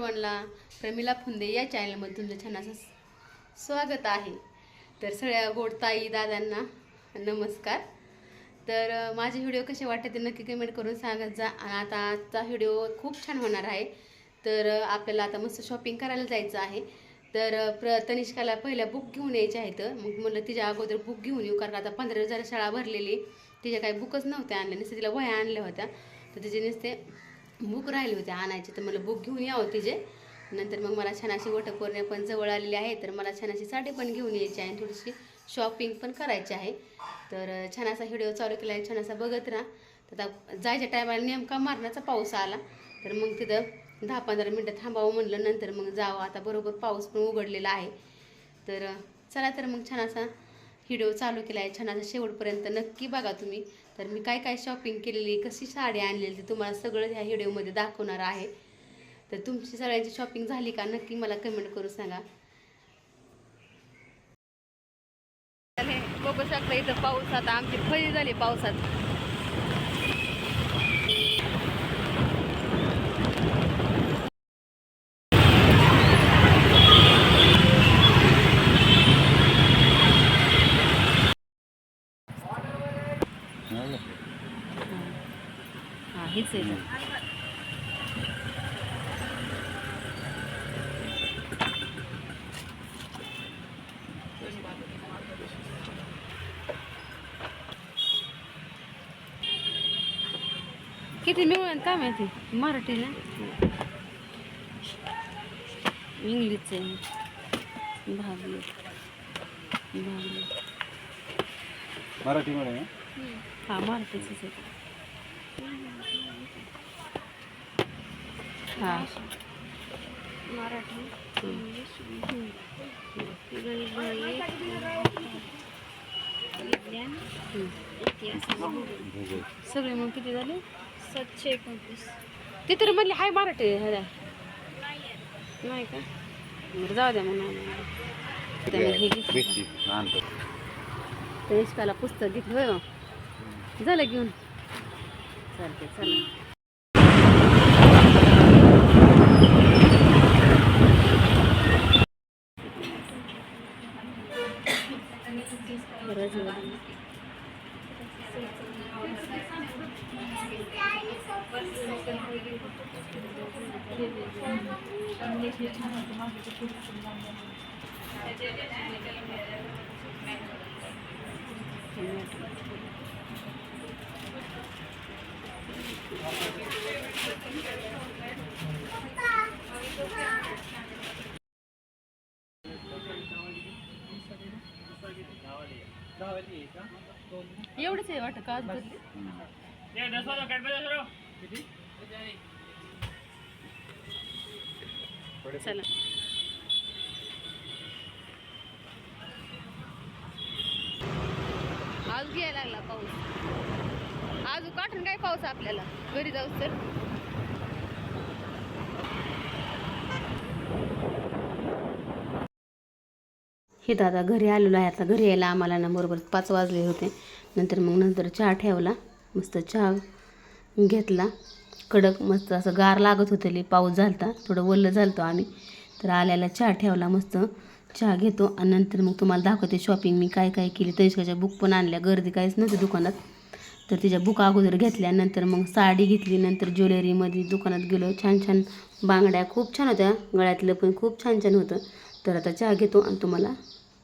सर्वांना प्रमिला फुंदे या चॅनलमध्ये तुमचं छान असं स्वागत आहे। तर सगळ्या गोड ताई दादांना नमस्कार। तर माझे व्हिडिओ कसे वाटते ते नक्की कमेंट करून सांगत जा। आणि आता आजचा व्हिडिओ खूप छान होणार आहे। तर आपल्याला आता मस्त शॉपिंग करायला जायचं आहे। तर तनिष्काला पहिल्या बुक घेऊन यायचे आहेत। मग म्हणलं तिच्या अगोदर बुक घेऊन येऊ, कारण आता 15 दिवसाला शाळा भरलेली, तिच्या काही बुकच नव्हत्या आणल्या, नुसते तिला वह्या आणल्या होत्या, तर तिचे नुसते बुक राहिले होते आणायचे। तर मला बुक घेऊन यावं तिचे। नंतर मग मला छान अशी वटपौर्णिमा पण जवळ आलेली आहे, तर मला छान अशी साडी पण घेऊन यायची आहे, थोडीशी शॉपिंग पण करायची आहे। तर छान असा व्हिडिओ चालू केला आहे, छान असा बघत राहा। तर आता जायच्या टायमाला नेमका मारण्याचा पाऊस आला, तर मग तिथं 10-15 मिनटं थांबावं म्हणलं, नंतर मग जावं। आता बरोबर पाऊस पण उघडलेला आहे। तर चला, तर मग छान असा व्हिडिओ चालू केला आहे, छान असा शेवटपर्यंत नक्की बघा तुम्ही। तर मी काय काय शॉपिंग केलेली, कशी साडी आणलेली, ते तुम्हाला सगळं ह्या व्हिडिओमध्ये दाखवणार आहे। तर तुमची सगळ्यांची शॉपिंग झाली का नक्की मला कमेंट करून सांगा। बघू शकता इथं पाऊस, आता आमची फळी झाली पावसात। हा हेच आहे। किती मिळून काय माहिती, मराठी ना इंग्लिशच आहे। भागले मराठी मध्ये हा मराठीच आहे। हा मराठी, इंग्लिश, विज्ञान, इतिहास, सगळे मग किती झाले? 729. ते तर म्हणले हाय मराठी ह्याला नाही का? बरं जाऊ द्या मग। तनिष्काला पुस्तक घेतलं होय, झालं घेऊन, चालते चला। एवढंच आहे वाटतं का? चला आज घ्यायला लागला पाऊस, आज काठून काय पाऊस आपल्याला घरी जाऊस तर। हे दादा घरी आलेलो आहे। आता घरी यायला आम्हाला ना बरोबर 5 वाजले होते। नंतर चहा ठेवला, मस्त चहा घेतला कडक, मस्त असं गार लागत होतं, पाऊस झालता, थोडं वल्ल झालतो आम्ही। तर आल्याला चहा ठेवला, मस्त चहा घेतो आणि नंतर मग तुम्हाला दाखवते शॉपिंग मी काय काय केली। तनिष्काच्या बुक पण आणल्या, गर्दी काहीच नव्हती दुकानात, तर तिच्या बुक अगोदर घेतल्या, नंतर मग साडी घेतली, नंतर ज्वेलरीमध्ये दुकानात गेलो, छान छान बांगड्या खूप छान होत्या, गळ्यातलं पण खूप छान छान होतं। तर आता चहा घेतो आणि तुम्हाला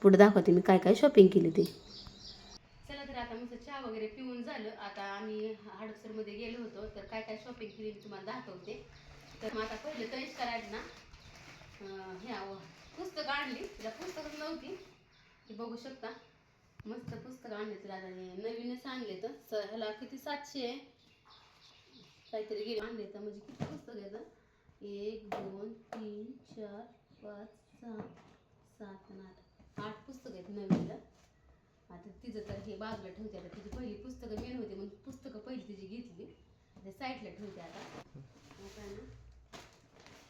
पुढे दाखवते मी काय काय शॉपिंग केली ते। चला, तर आता मस्त चहा वगैरे पिऊन झालं, आता आम्ही हडपसरमध्ये गेलो होतो, तर काय काय शॉपिंग केली तुम्हाला दाखवते। तर मग आता पहिलं तनिष्काला ना ह्या पुस्तकं आणली, तिला पुस्तकच नव्हती, ती बघू शकता, मस्त पुस्तक आणले तिला, नवीनच आणले। तर ह्याला किती 700 काहीतरी गेले आणले, तर म्हणजे किती पुस्तक आहे, 1 2 3 4 5 6 7 8 पुस्तकं आहेत नवीनला। आता तिचं तर हे बाजूला ठेवते, आता तिची पहिली पुस्तकं मेन होते म्हणून पुस्तकं पहिली तिची घेतली, ते साईडला ठेवते आता ना।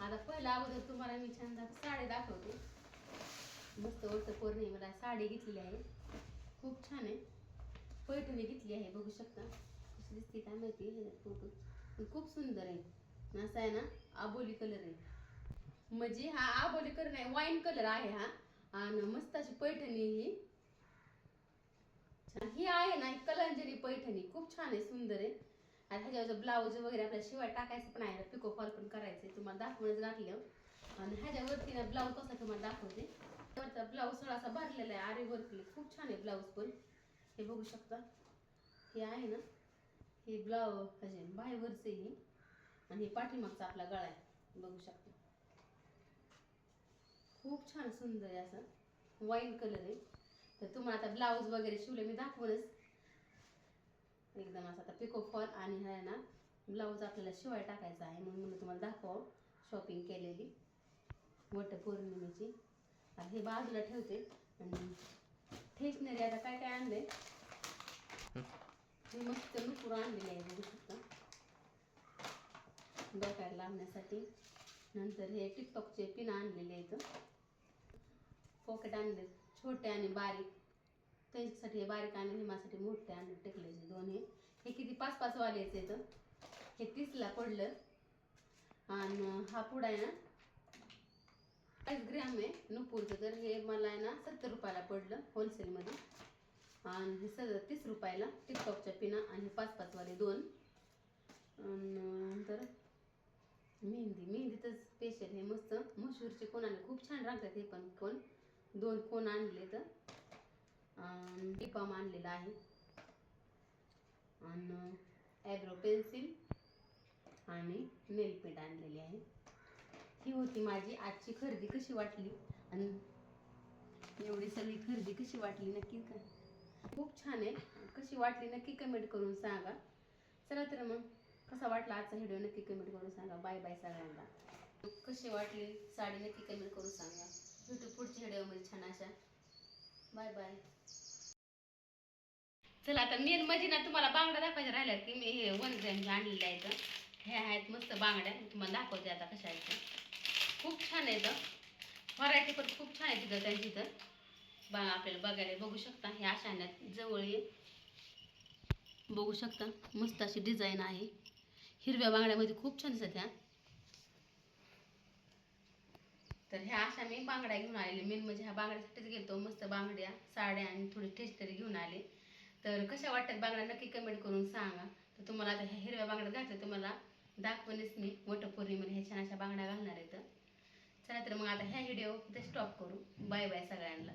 आता पहिला अगोदर तुम्हाला मी छान साडी दाखवते, मस्त वटपौर्णिमेला साडी घेतलेली आहे, खूप छान आहे, पैठणी घेतली आहे, बघू शकता कशी दिसते काय माहिती, फोटो खूप सुंदर आहे, असा आहे ना, आबोली कलर आहे, म्हणजे हा आबोली कलर नाही, वाईन कलर आहे हा. आणि मस्त अशी पैठणी ही ही आहे ना, ही कलांजली पैठणी खूप छान आहे, सुंदर आहे. आणि ह्याच्यावरचं ब्लाऊज वगैरे आपल्याला शिवाय टाकायचं पण आहे, पिको फॉल पण करायचं, तुम्हाला दाखवूनच घातलं. आणि ह्याच्यावरती ना ब्लाऊज कसा तुम्हाला दाखवते. वरचा ब्लाऊज थोडा असा भरलेला आहे, आरी वर्क खूप छान आहे ब्लाऊज पण. हे बघू शकता, हे आहे ना, हे ब्लाऊज म्हणजे बाहेरवरच आहे ही. आणि हे पाठीमागचा आपला गळा आहे, बघू शकता. खूप छान सुंदर आहे, असं वाईन कलर आहे. तर तुम्हाला आता ब्लाऊज वगैरे शिवले मी दाखवूनच एकदम असं. आता पिको फॉल आणि आहे ना ब्लाऊज आपल्याला शिवाय टाकायचा आहे, म्हणून मी तुम्हाला दाखव शॉपिंग केलेली वटपौर्णिमेची. आणि हे बाजूला ठेवते. आणि स्टेशनरी आता काय काय आणलंय, हे मस्त नुपूर आणलेले आहे, बघू शकता, डोक्याला लावण्यासाठी. नंतर हे टिकटॉकचे पिन आणलेले आहेत, पॉकेट आणले छोटे आणि बारीक, त्यांच्यासाठी हे बारीक आणले, माझ्यासाठी मोठे आणले टेकलेचे दोन्ही. हे किती 5-5 वाल्याचे आहेत, हे 30ला पडलं. आणि हा पुडा आहे ना 5 ग्रॅम आहे नुपूरचं, तर हे मला आहे ना 70 रुपयाला पडलं होलसेलमध्ये. आणि हे 30 रुपयाला टिकटॉकच्या पिना. आणि 5-5 वाले 2. नंतर मेहंदी तर स्पेशल हे मस्त मशहूरचे कोण आणले, खूप छान राहतात हे पण. कोण 2 कोण आणले तर लिप बाम आणलेला आहे. आणि ॲब्रो पेन्सिल आणि नेल पेंट आणलेली आहे. ही होती माझी आजची खरेदी. कशी वाटली आणि एवढी सगळी खरेदी कशी वाटली नक्की का, खूप छान आहे. कशी वाटली नक्की कमेंट करून सांगा. चला तर मग, कसा वाटला आजचा व्हिडिओ नक्की कमेंट करून सांगा. बाय बाय सगळ्यांना. कशी वाटली साडी नक्की कमेंट करून सांगा. भेटू पुढच्या व्हिडिओमध्ये छान अशा. Bye bye. चला आता मेन म्हणजे ना तुम्हाला बांगड्या दाखवायच्या राहिल्या की मी हे 1 ग्रॅमचे आणलेले आहेत. हे आहेत मस्त बांगड्या, तुम्हाला दाखवते आता कशा आहेत. खूप छान आहेत, व्हरायटी पण खूप छान आहे तिथं त्यांची. तर बघा आपल्याला बघायला बघू शकता, हे अशा आणल्यात जवळ ये बघू शकता, मस्त अशी डिझाईन आहे. हिरव्या बांगड्यामध्ये खूप छान दिसत ह्या. तर ह्या अशा मी बांगड्या घेऊन आलेले. मेन म्हणजे ह्या बांगड्यासाठीच गेलतो. मस्त बांगड्या, साड्या आणि थोडी स्टेशनरी घेऊन आले. तर कशा वाटतात बांगड्या नक्की कमेंट करून सांगा. तर तुम्हाला आता ह्या हिरव्या बांगड्या घातल्या, तुम्हाला दाखवणेच मी वटपौर्णिमेला ह्या छान अशा बांगड्या घालणार आहेत. चला तर मग आता ह्या व्हिडिओ इथे स्टॉप करू. बाय बाय सगळ्यांना.